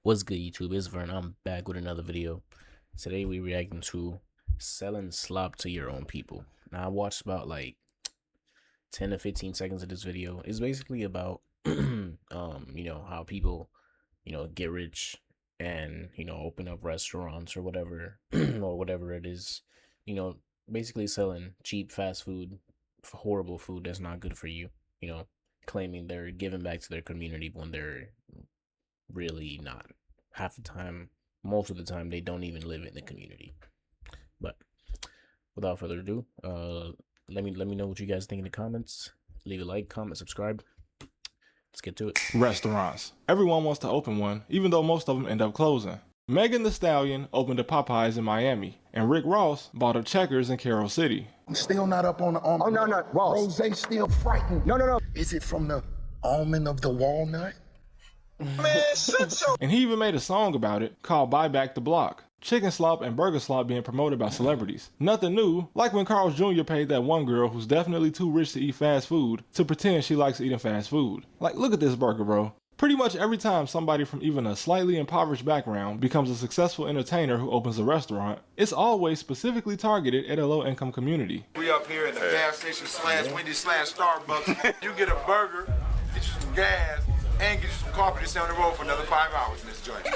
What's good, YouTube? It's Vern. I'm back with another video. Today we reacting to selling slop to your own people. Now I watched about like 10 to 15 seconds of this video. It's basically about how people, get rich and, open up restaurants or whatever or whatever it is. You know, basically selling cheap fast food, horrible food that's not good for you, claiming they're giving back to their community when they're really not. Half the time, most of the time, they don't even live in the community. But without further ado, let me know what you guys think in the comments. Leave a like, comment, subscribe. Let's get to it. Restaurants. Everyone wants to open one, even though most of them end up closing. Megan Thee Stallion opened a Popeyes in Miami, and Rick Ross bought a Checkers in Carroll City. I'm still not up on the almond. Oh, no, Ross. Rose still frightened. No. Is it from the almond of the walnut? Man, shut your... And he even made a song about it called Buy Back the Block. Chicken slop and burger slop being promoted by celebrities. Nothing new, like when Carl's Jr. paid that one girl who's definitely too rich to eat fast food to pretend she likes eating fast food. Like, look at this burger, bro. Pretty much every time somebody from even a slightly impoverished background becomes a successful entertainer who opens a restaurant, it's always specifically targeted at a low-income community. We up here in the gas station / Wendy's / Starbucks. You get a burger, get you some gas, and get you some coffee to stay on the road for another 5 hours in this joint.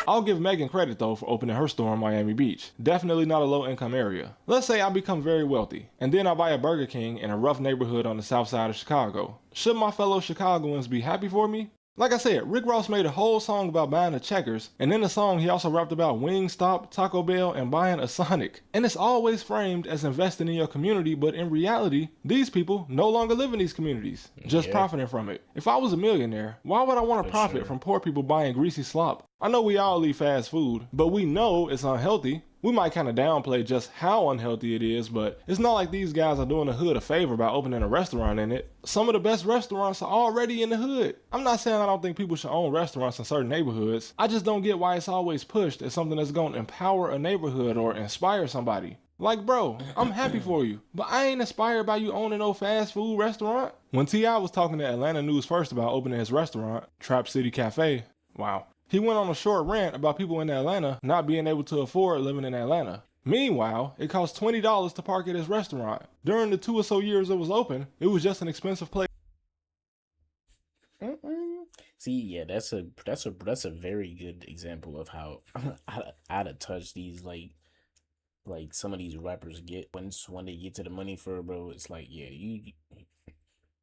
I'll give Megan credit though for opening her store in Miami Beach. Definitely not a low-income area. Let's say I become very wealthy, and then I buy a Burger King in a rough neighborhood on the south side of Chicago. Should my fellow Chicagoans be happy for me? Like I said, Rick Ross made a whole song about buying a Checkers, and in the song he also rapped about Wingstop, Taco Bell, and buying a Sonic. And it's always framed as investing in your community, but in reality, these people no longer live in these communities, just profiting from it. If I was a millionaire, why would I want to profit from poor people buying greasy slop? I know we all eat fast food, but we know it's unhealthy. We might kind of downplay just how unhealthy it is, but it's not like these guys are doing the hood a favor by opening a restaurant in it. Some of the best restaurants are already in the hood. I'm not saying I don't think people should own restaurants in certain neighborhoods. I just don't get why it's always pushed as something that's going to empower a neighborhood or inspire somebody. Like, bro, I'm happy for you, but I ain't inspired by you owning no fast food restaurant. When T.I. was talking to Atlanta News First about opening his restaurant, Trap City Cafe, wow. He went on a short rant about people in Atlanta not being able to afford living in Atlanta. Meanwhile, it costs $20 to park at his restaurant. During the 2 or so years it was open, it was just an expensive place. See, yeah, that's a very good example of how out of touch these like some of these rappers get when they get to the money for it, bro. It's like, yeah,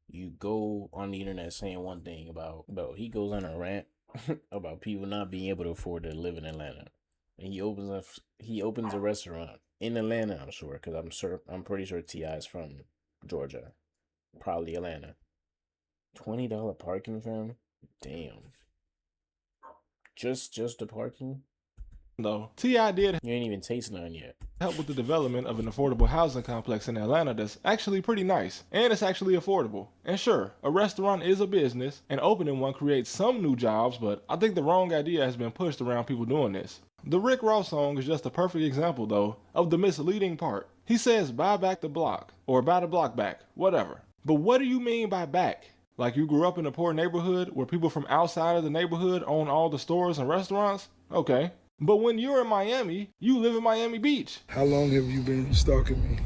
you go on the internet saying one thing about, bro, he goes on a rant about people not being able to afford to live in Atlanta, and he opens a restaurant in Atlanta. I'm sure, because I'm pretty sure T.I. is from Georgia, probably Atlanta. $20 parking, fam. Damn. Just the parking. Though T.I. did You ain't even taste none yet. help with the development of an affordable housing complex in Atlanta that's actually pretty nice, and it's actually affordable. And sure, a restaurant is a business, and opening one creates some new jobs, but I think the wrong idea has been pushed around people doing this. The Rick Ross song is just a perfect example, though, of the misleading part. He says buy back the block, or buy the block back, whatever. But what do you mean by back? Like you grew up in a poor neighborhood where people from outside of the neighborhood own all the stores and restaurants? Okay. But when you're in Miami, you live in Miami Beach. How long have you been stalking me?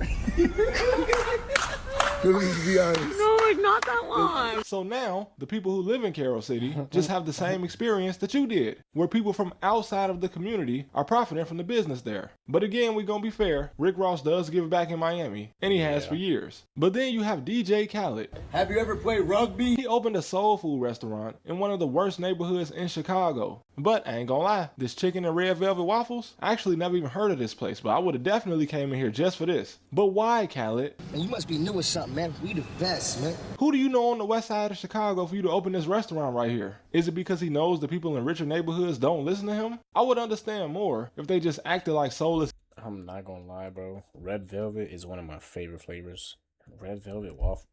Please be honest. No, like not that long. So now, the people who live in Carroll City just have the same experience that you did, where people from outside of the community are profiting from the business there. But again, we're gonna be fair, Rick Ross does give back in Miami, and he has for years. But then you have DJ Khaled. Have you ever played rugby? He opened a soul food restaurant in one of the worst neighborhoods in Chicago. But I ain't gonna lie, this chicken and red velvet waffles, I actually never even heard of this place, but I would have definitely came in here just for this. But why, Khaled? And you must be new or something, man. We the best, man. Who do you know on the west side of Chicago for you to open this restaurant right here? Is it because he knows the people in richer neighborhoods don't listen to him? I would understand more if they just acted like soulless. I'm not gonna lie, bro. Red velvet is one of my favorite flavors. Red velvet waffles.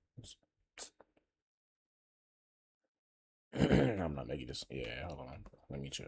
I'm not making this. Yeah, hold on. Let me chill.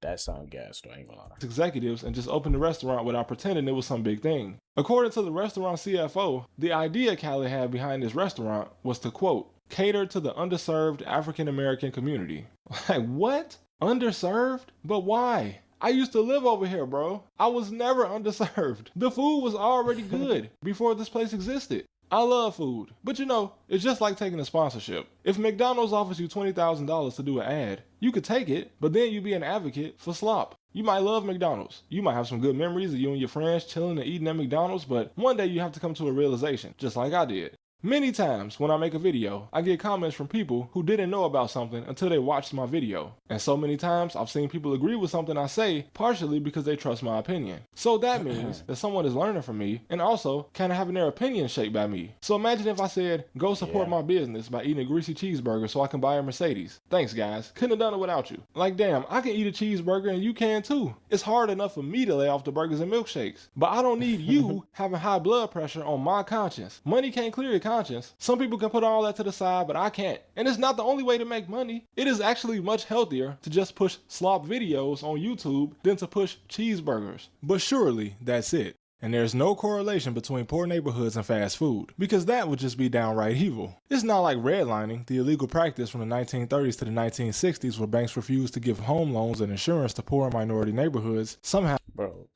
That sound gas, though. I ain't gonna lie. Executives and just open the restaurant without pretending it was some big thing. According to the restaurant CFO, the idea Khaled had behind this restaurant was to, quote, cater to the underserved African American community. Like, what? Underserved? But why? I used to live over here, bro. I was never underserved. The food was already good before this place existed. I love food, but you know, it's just like taking a sponsorship. If McDonald's offers you $20,000 to do an ad, you could take it, but then you be an advocate for slop. You might love McDonald's. You might have some good memories of you and your friends chilling and eating at McDonald's, but one day you have to come to a realization, just like I did. Many times when I make a video, I get comments from people who didn't know about something until they watched my video. And so many times I've seen people agree with something I say partially because they trust my opinion. So that means that someone is learning from me and also kind of having their opinion shaped by me. So imagine if I said, go support my business by eating a greasy cheeseburger so I can buy a Mercedes. Thanks guys, couldn't have done it without you. Like damn, I can eat a cheeseburger and you can too. It's hard enough for me to lay off the burgers and milkshakes. But I don't need you having high blood pressure on my conscience. Money can't clear your conscience. Some people can put all that to the side, but I can't. And it's not the only way to make money. It is actually much healthier to just push slop videos on YouTube than to push cheeseburgers. But surely that's it. And there's no correlation between poor neighborhoods and fast food, because that would just be downright evil. It's not like redlining, the illegal practice from the 1930s to the 1960s where banks refused to give home loans and insurance to poor and minority neighborhoods. Somehow, Bro,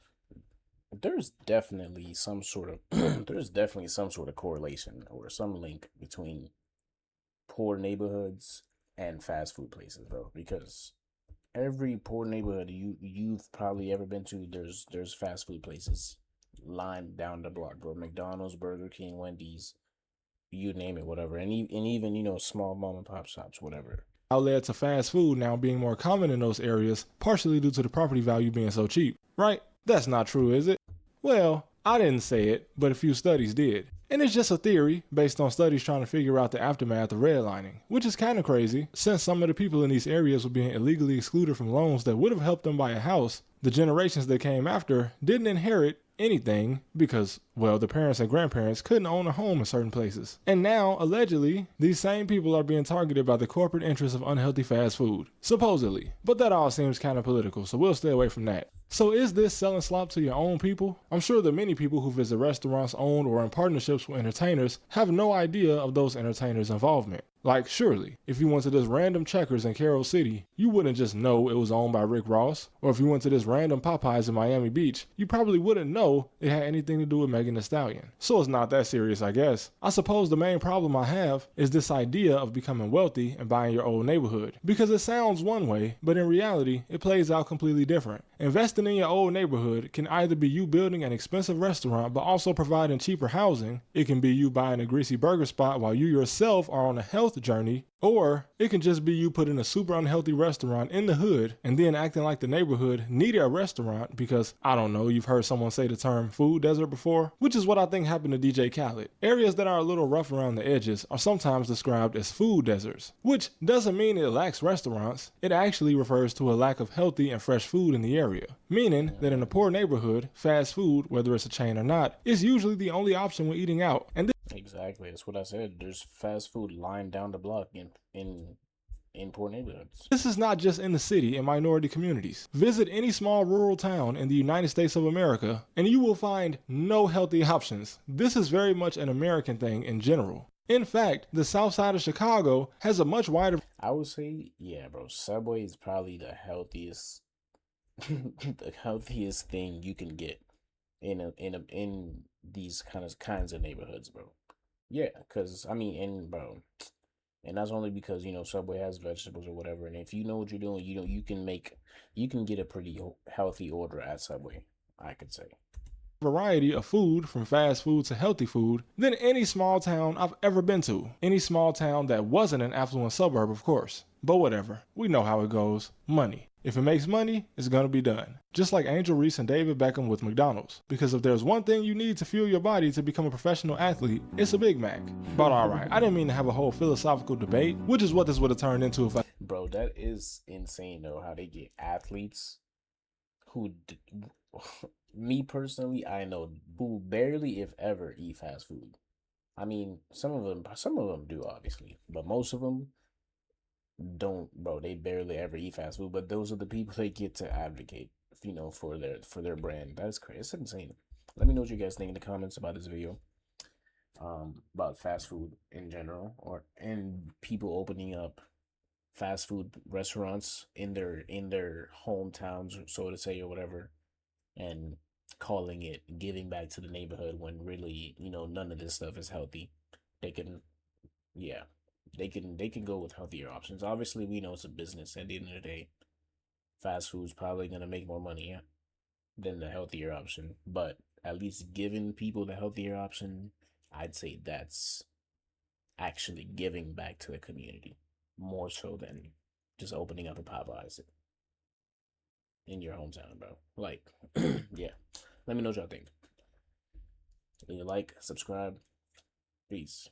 there's definitely some sort of correlation or some link between poor neighborhoods and fast food places, bro. Because every poor neighborhood you've probably ever been to, there's fast food places lined down the block, bro. McDonald's, Burger King, Wendy's, you name it, whatever. And even you know, small mom and pop shops, whatever. Led to fast food now being more common in those areas, partially due to the property value being so cheap, right? That's not true, is it? Well, I didn't say it, but a few studies did. And it's just a theory based on studies trying to figure out the aftermath of redlining, which is kind of crazy since some of the people in these areas were being illegally excluded from loans that would have helped them buy a house. The generations that came after didn't inherit anything because, well, the parents and grandparents couldn't own a home in certain places. And now, allegedly, these same people are being targeted by the corporate interests of unhealthy fast food. Supposedly. But that all seems kind of political, so we'll stay away from that. So is this selling slop to your own people? I'm sure that many people who visit restaurants owned or in partnerships with entertainers have no idea of those entertainers' involvement. Like, surely, if you went to this random Checkers in Carroll City, you wouldn't just know it was owned by Rick Ross. Or if you went to this random Popeyes in Miami Beach, you probably wouldn't know it had anything to do with Megan Thee Stallion. So it's not that serious, I guess. I suppose the main problem I have is this idea of becoming wealthy and buying your old neighborhood. Because it sounds one way, but in reality, it plays out completely different. Investing in your old neighborhood can either be you building an expensive restaurant but also providing cheaper housing. It can be you buying a greasy burger spot while you yourself are on a health journey, or it can just be you putting a super unhealthy restaurant in the hood and then acting like the neighborhood needed a restaurant because, I don't know, you've heard someone say the term food desert before, which is what I think happened to DJ Khaled. Areas that are a little rough around the edges are sometimes described as food deserts, which doesn't mean it lacks restaurants. It actually refers to a lack of healthy and fresh food in the area, meaning that in a poor neighborhood, fast food, whether it's a chain or not, is usually the only option when eating out. And Exactly, that's what I said. There's fast food lined down the block in poor neighborhoods. this is not just in the city and minority communities. Visit any small rural town in the United States of America and you will find no healthy options. This is very much an American thing in general. In fact, the south side of Chicago has a much wider... I would say, yeah, bro, Subway is probably the healthiest the healthiest thing you can get in these kinds of neighborhoods, bro. Yeah, because I mean, and that's only because, you know, Subway has vegetables or whatever, and if you know what you're doing, you know, you can get a pretty healthy order at Subway, I could say. Variety of food, from fast food to healthy food, than any small town I've ever been to. Any small town that wasn't an affluent suburb, of course. But whatever, we know how it goes. Money. If it makes money, it's gonna be done. Just like Angel Reese and David Beckham with McDonald's. Because if there's one thing you need to fuel your body to become a professional athlete, it's a Big Mac. But alright, I didn't mean to have a whole philosophical debate, which is what this would have turned into if I... Bro, that is insane though, how they get athletes who, me personally, I know, who barely, if ever, eat fast food. I mean, some of them do, obviously, but most of them don't, bro. They barely ever eat fast food, but those are the people they get to advocate, you know, for their brand. That's crazy. It's insane. Let me know what you guys think in the comments about this video, about fast food in general, and people opening up fast food restaurants in their hometowns, so to say, or whatever, and calling it giving back to the neighborhood when really, none of this stuff is healthy. They can, yeah, they can go with healthier options. Obviously, we know it's a business. At the end of the day, fast food's probably gonna make more money than the healthier option, but at least giving people the healthier option, I'd say that's actually giving back to the community more so than just opening up a Popeyes in your hometown, bro. Like, yeah. Let me know what y'all think. Leave a like, subscribe. Peace.